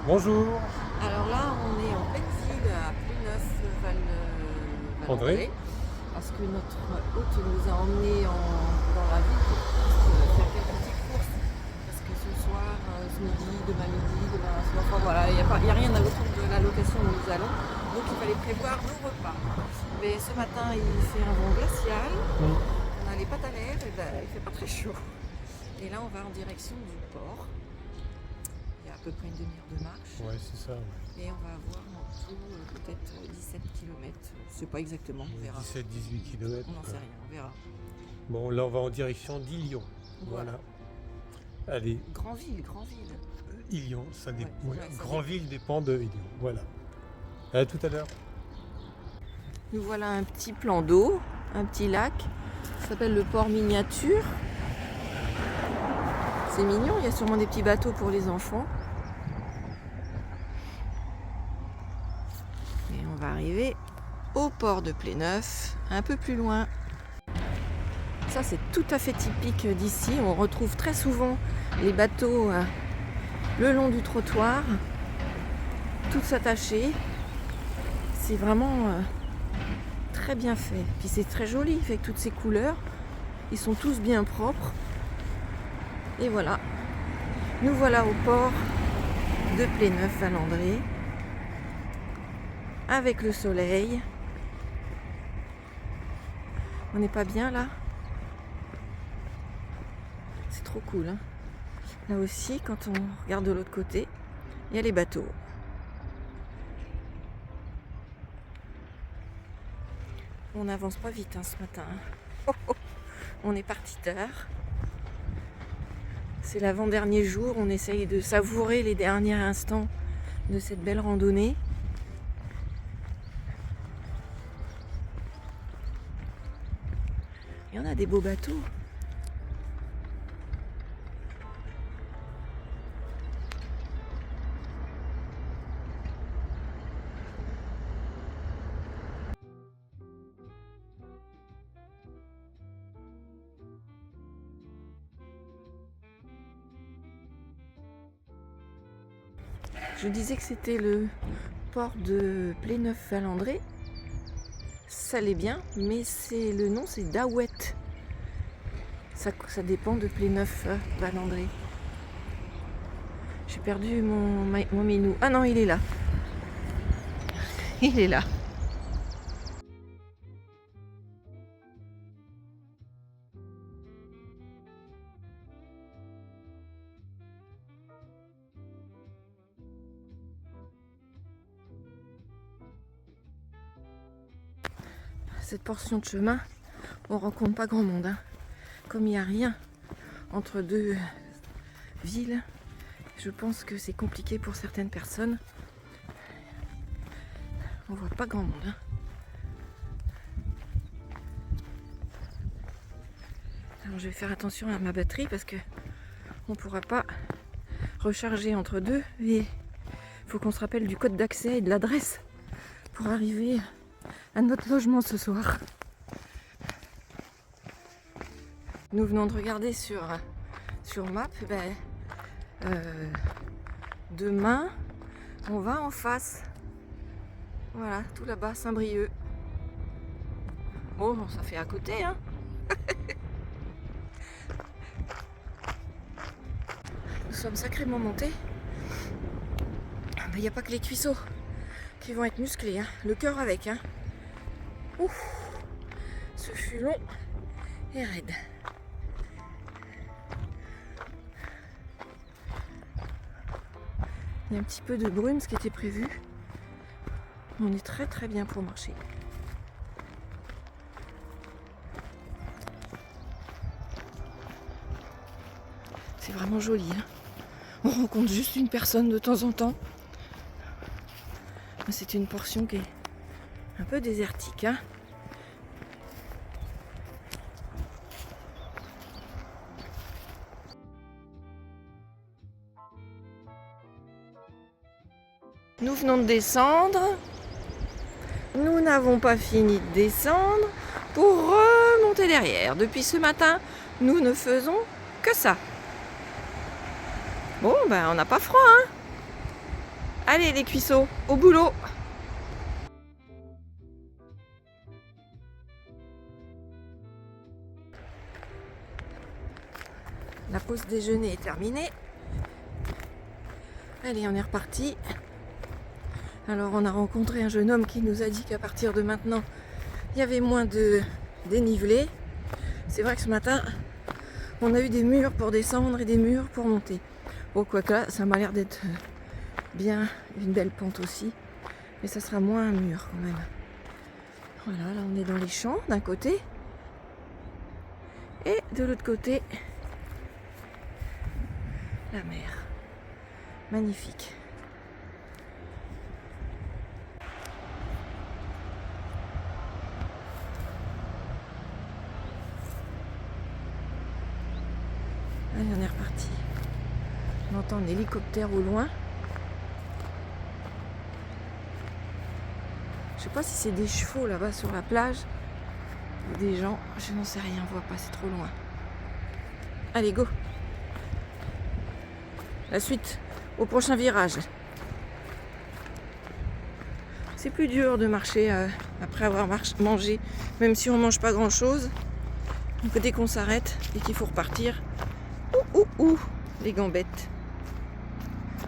Bonjour, Alors là, on est en pleine ville à André. Ploneuf-Valandré parce que notre hôte nous a emmenés dans la ville pour qu'on puisse faire quelques petites courses. Parce que ce soir, ce midi, demain soir, enfin voilà, il n'y a rien autour de la location où nous allons. Donc il fallait prévoir nos repas. Mais ce matin, il fait un vent glacial, Oui, on a les pattes à l'air, et ben, il fait pas très chaud. Et là, on va en direction du port. Il y a à peu près une demi-heure de marche. ouais, c'est ça. Ouais. Et on va avoir en tout peut-être 17 km. Je sais pas exactement, on verra. 17-18 km. On n'en sait rien, on verra. Bon, là, on va en direction d'Ilion. Voilà. Allez, Grandville. Ilion, ça dépend. Ouais, ça Grandville dépend de Ilion. Voilà. À tout à l'heure. Nous voilà un petit plan d'eau, un petit lac. Ça s'appelle le port miniature. C'est mignon, il y a sûrement des petits bateaux pour les enfants. Et on va arriver au port de Pléneuf, un peu plus loin. Ça, c'est tout à fait typique d'ici. On retrouve très souvent les bateaux le long du trottoir, tous attachés. C'est vraiment très bien fait. Puis c'est très joli avec toutes ces couleurs. Ils sont tous bien propres. Et voilà. Nous voilà au port de Pléneuf-Valandré. Avec le soleil. On n'est pas bien là? C'est trop cool. Hein, là aussi, quand on regarde de l'autre côté, il y a les bateaux. On n'avance pas vite ce matin. On est parti tard. C'est l'avant-dernier jour. On essaye de savourer les derniers instants de cette belle randonnée. Il y en a des beaux bateaux. Je disais que c'était le port de Pléneuf-Valandré. Ça l'est bien, mais le nom c'est Daouette. Ça dépend de Pléneuf-Valandré. J'ai perdu mon minou. Ah non, il est là. Il est là. Cette portion de chemin, on rencontre pas grand monde. Hein. Comme il n'y a rien entre deux villes, je pense que c'est compliqué pour certaines personnes. On voit pas grand monde. Hein. Alors je vais faire attention à ma batterie parce que on pourra pas recharger entre deux et il faut qu'on se rappelle du code d'accès et de l'adresse pour arriver à notre logement ce soir. Nous venons de regarder sur Map. Demain, on va en face. Voilà, tout là-bas, Saint-Brieuc. Bon, ça fait à côté, hein. Nous sommes sacrément montés. Il n'y a pas que les cuisseaux qui vont être musclés, hein. Le cœur avec, hein. Ouf, ce fut long et raide. Il y a un petit peu de brume, ce qui était prévu. On est très très bien pour marcher. C'est vraiment joli. Hein, on rencontre juste une personne de temps en temps. C'est une portion qui est un peu désertique. Hein. Nous venons de descendre. Nous n'avons pas fini de descendre pour remonter derrière. Depuis ce matin, nous ne faisons que ça. Bon, ben on n'a pas froid, hein. Allez les cuisseaux, au boulot. La pause déjeuner est terminée. Allez, on est reparti. Alors on a rencontré un jeune homme qui nous a dit qu'à partir de maintenant, il y avait moins de dénivelé. C'est vrai que ce matin, on a eu des murs pour descendre et des murs pour monter. Bon, quoi que là, ça m'a l'air d'être bien une belle pente aussi. Mais ça sera moins un mur quand même. Voilà, là on est dans les champs d'un côté. Et de l'autre côté, la mer. Magnifique. Allez, on est reparti. On entend un hélicoptère au loin. Je sais pas si c'est des chevaux là-bas sur la plage ou des gens. Je n'en sais rien, on voit pas, c'est trop loin. Allez, go! La suite au prochain virage. C'est plus dur de marcher après avoir mangé, même si on mange pas grand chose. Donc dès qu'on s'arrête et qu'il faut repartir, les gambettes.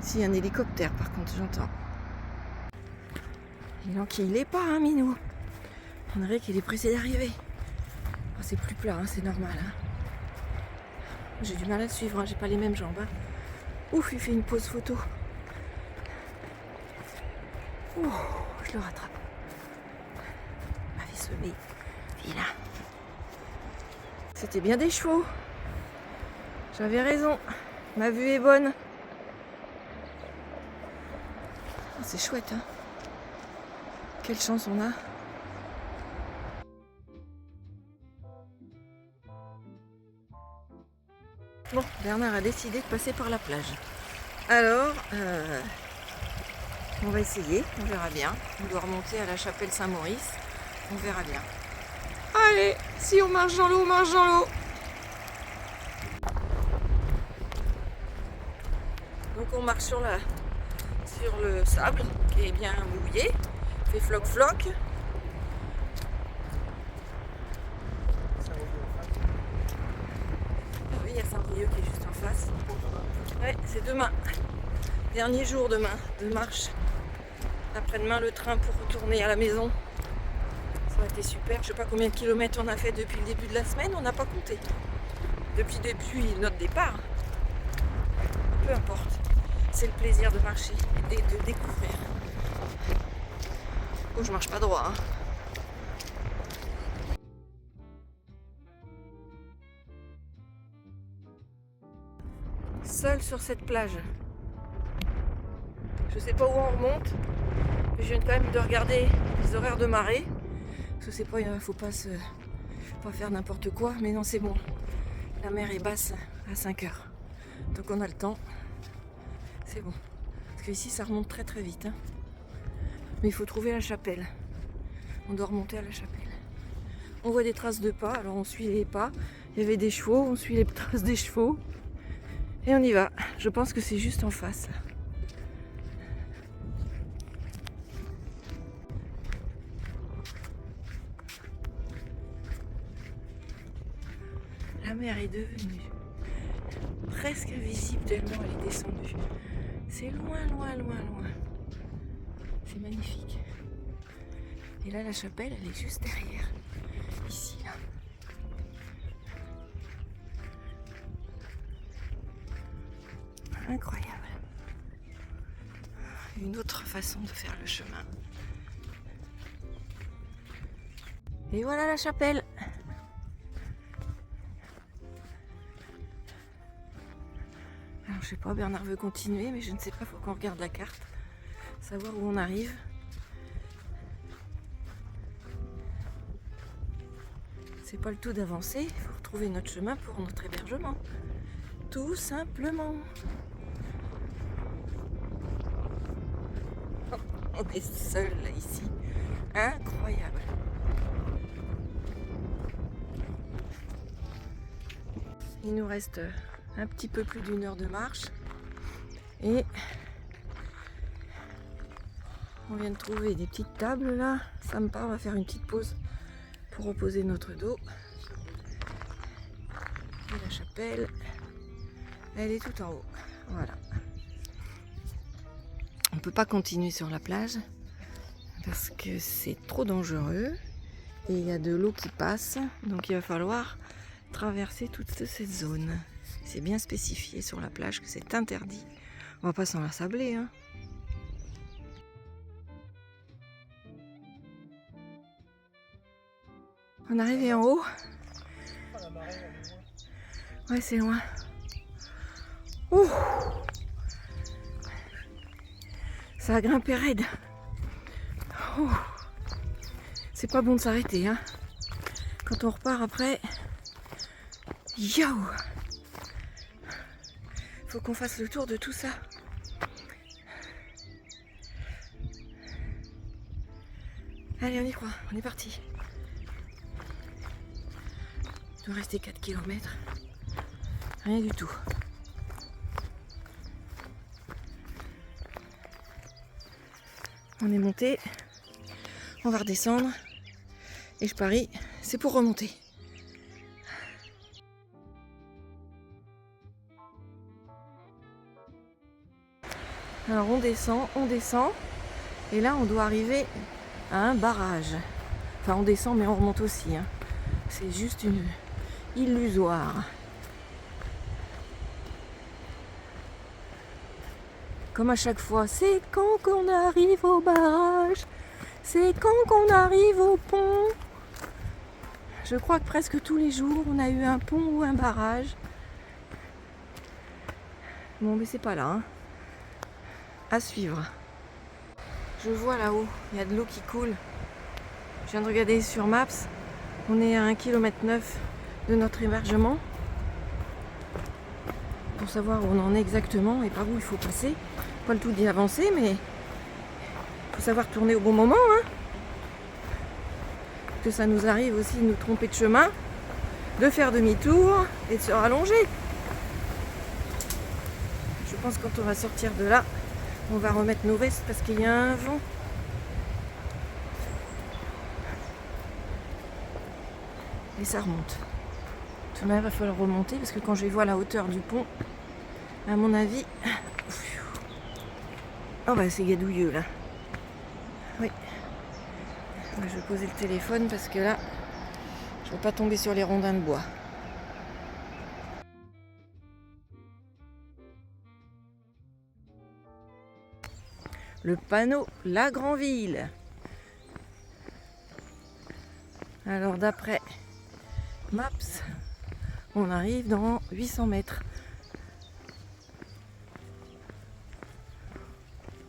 Si, un hélicoptère par contre, j'entends. Il est pas, hein, Minou. On dirait qu'il est pressé d'arriver. Oh, c'est plus plat, hein, c'est normal. Hein. J'ai du mal à suivre, hein, j'ai pas les mêmes jambes. Hein. Ouf, il fait une pause photo. Ouh, je le rattrape. M'avait semé. Vilain. C'était bien des chevaux. J'avais raison. Ma vue est bonne. Oh, c'est chouette, hein. Quelle chance on a. Bon, Bernard a décidé de passer par la plage. Alors, on va essayer, on verra bien. On doit remonter à la chapelle Saint-Maurice, on verra bien. Allez, si on marche dans l'eau, on marche dans l'eau. Donc on marche sur le sable qui est bien mouillé, fait floc-floc. Oui, il y a Saint-Brieuc qui est juste en face. Ouais, c'est demain. Dernier jour demain de marche. Après-demain, le train pour retourner à la maison. Ça a été super. Je sais pas combien de kilomètres on a fait depuis le début de la semaine. On n'a pas compté. Depuis notre départ. Peu importe. C'est le plaisir de marcher et de découvrir. Oh, je marche pas droit. Hein. Seul sur cette plage. Je sais pas où on remonte. Mais je viens quand même de regarder les horaires de marée. Parce que c'est pas, faut pas faire n'importe quoi. Mais non, c'est bon. La mer est basse à 5 heures. Donc on a le temps. C'est bon. Parce qu'ici ça remonte très très vite. Hein. Mais il faut trouver la chapelle. On doit remonter à la chapelle. On voit des traces de pas. Alors on suit les pas. Il y avait des chevaux. On suit les traces des chevaux. Et on y va. Je pense que c'est juste en face. La mer est devenue presque invisible tellement elle est descendue. C'est loin, loin, loin, loin. C'est magnifique. Et là, la chapelle, elle est juste derrière. Ici, là. Incroyable. Une autre façon de faire le chemin. Et voilà la chapelle. Alors je sais pas, Bernard veut continuer, mais je ne sais pas, faut qu'on regarde la carte, savoir où on arrive. C'est pas le tout d'avancer, il faut retrouver notre chemin pour notre hébergement. Tout simplement. On est seul là ici. Incroyable. Il nous reste un petit peu plus d'1 heure de marche. Et On vient de trouver des petites tables là. Sympa, on va faire une petite pause pour reposer notre dos. Et la chapelle, elle est tout en haut. Voilà. On ne peut pas continuer sur la plage parce que c'est trop dangereux et il y a de l'eau qui passe. Donc il va falloir traverser toute cette zone. C'est bien spécifié sur la plage que c'est interdit. On va pas s'en assabler, hein. On est arrivé en haut. Ouais, c'est loin. Ouh, ça a grimpé raide. Oh. C'est pas bon de s'arrêter, hein. Quand on repart après, yo, faut qu'on fasse le tour de tout ça. Allez, on y croit, on est parti. Il doit rester 4 km. Rien du tout. On est monté, on va redescendre et je parie, c'est pour remonter. Alors on descend et là on doit arriver à un barrage. Enfin on descend mais on remonte aussi, hein. C'est juste une illusoire. Comme à chaque fois, c'est quand qu'on arrive au barrage, c'est quand qu'on arrive au pont. Je crois que presque tous les jours, on a eu un pont ou un barrage. Bon, mais c'est pas là, hein. À suivre. Je vois là-haut, il y a de l'eau qui coule. Je viens de regarder sur Maps. On est à 1,9 km de notre hébergement. Pour savoir où on en est exactement et par où il faut passer. Pas le tout d'y avancer, mais il faut savoir tourner au bon moment, hein. Que ça nous arrive aussi de nous tromper de chemin, de faire demi-tour et de se rallonger. Je pense que quand on va sortir de là, on va remettre nos vestes parce qu'il y a un vent. Et ça remonte. Tout de même, il va falloir remonter parce que quand je vois la hauteur du pont, à mon avis... Oh bah c'est gadouilleux là. Oui. Je vais poser le téléphone parce que là, je ne veux pas tomber sur les rondins de bois. Le panneau La Grandville. Alors d'après Maps, on arrive dans 800 mètres.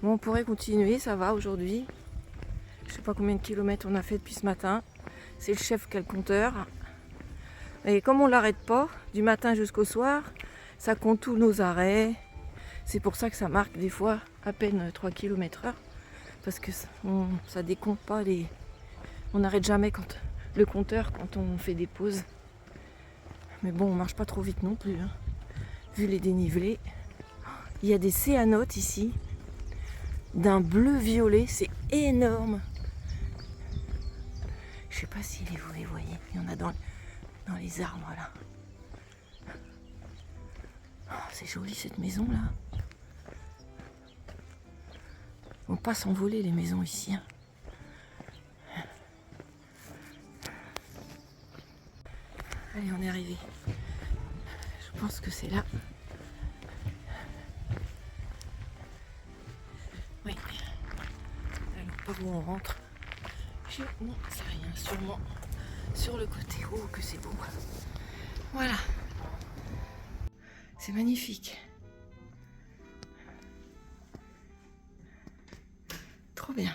Bon, on pourrait continuer, ça va aujourd'hui. Je sais pas combien de kilomètres on a fait depuis ce matin. C'est le chef qui a le compteur. Et comme on l'arrête pas, du matin jusqu'au soir, ça compte tous nos arrêts. C'est pour ça que ça marque des fois à peine 3 km/h. Parce que ça décompte pas les... On n'arrête jamais le compteur quand on fait des pauses. Mais bon, on marche pas trop vite non plus, hein. Vu les dénivelés. Il y a des céanotes ici. D'un bleu-violet, c'est énorme. Je sais pas si vous les voyez. Il y en a dans les arbres là. Oh, c'est joli cette maison là. On pas s'envoler les maisons ici, hein. Allez, on est arrivé. Je pense que c'est là. Oui. Alors, par où on rentre? Je n'en sais rien. Sûrement sur le côté. Oh, que c'est beau. Voilà. C'est magnifique. Trop bien.